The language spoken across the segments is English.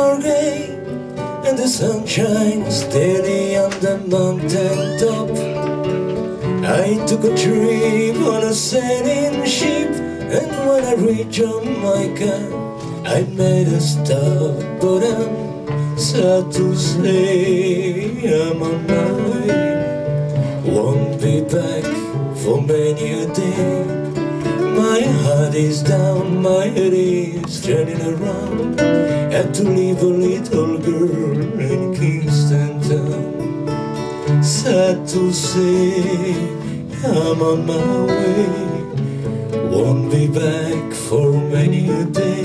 are gay, and the sun shines steady on the mountain top. I took a trip on a sailing ship, and when I reached Jamaica, I made a stop. But I'm sad to say I'm on my way. Won't be back for many a day. My heart is down, my head is turning around. Had to leave a little girl in Kingston town. Sad to say I'm on my way. Won't be back for many a day.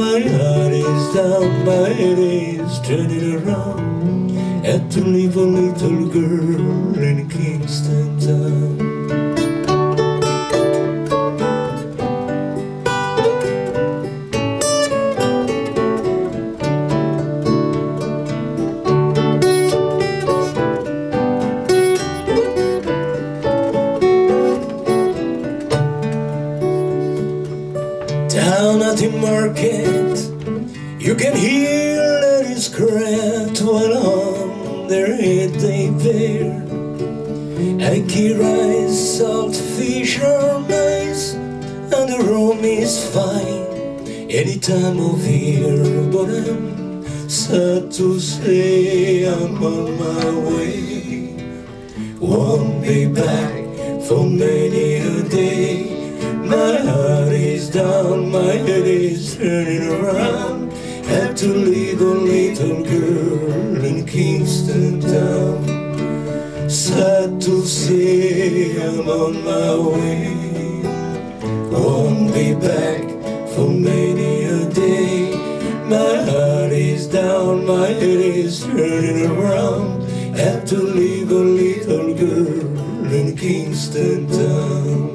My heart is down, my head is turning around. Had to leave a little girl in Kingston town. Down at the market, you can hear ladies cry while on their head they bear. Ackee rice, salt fish are nice, and the rum is fine any time of year. But I'm sad to say I'm on my way. Won't be back for many a day. My heart is down, my head is turning around. Had to leave a little girl in Kingston town. Sad to say I'm on my way. Won't be back for many a day. My heart is down, my head is turning around. Had to leave a little girl in Kingston town.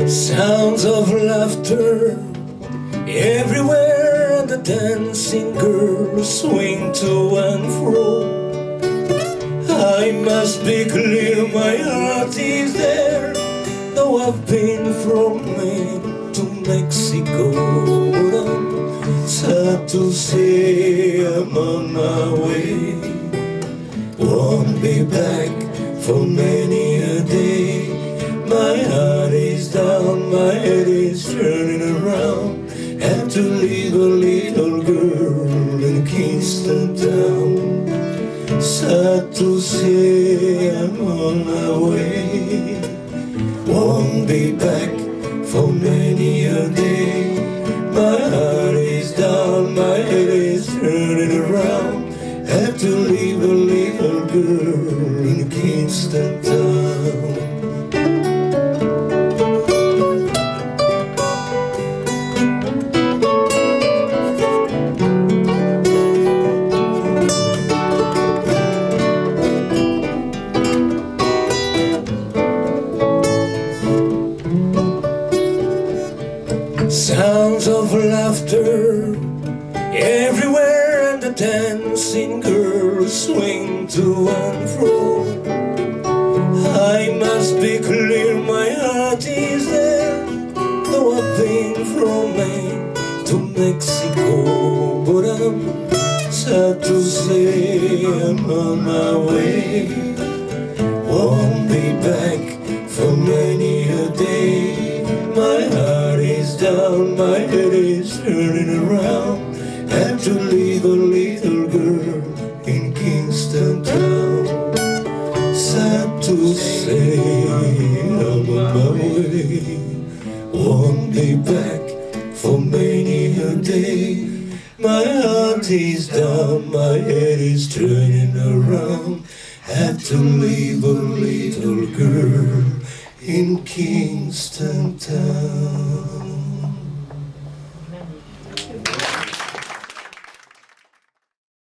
Sounds of laughter everywhere, and the dancing girls swing to and fro. I must be clear, my heart is there, though I've been from Maine to Mexico. But I'm sad to say I'm on my way. Won't be back for many a day. My heart is down, my head is turning around. Had to leave a little girl in Kingston town. Sad to say I'm on my way. Won't be back for many a day. My heart is down, my head is turning around. Had to leave a little girl in Kingston town. Sounds of laughter everywhere, and the dancing girls swing to and fro. I must be clear, my heart is there, though I've been from Maine to Mexico. But I'm sad to say I'm on my way. Won't be back for many a day. My heart is down, my head is turning around. Had to leave a little girl in Kingston town. Sad to say I'm on my way. Won't be back for many a day. My heart is down, my head is turning around. Had to leave a little girl in Kingston town.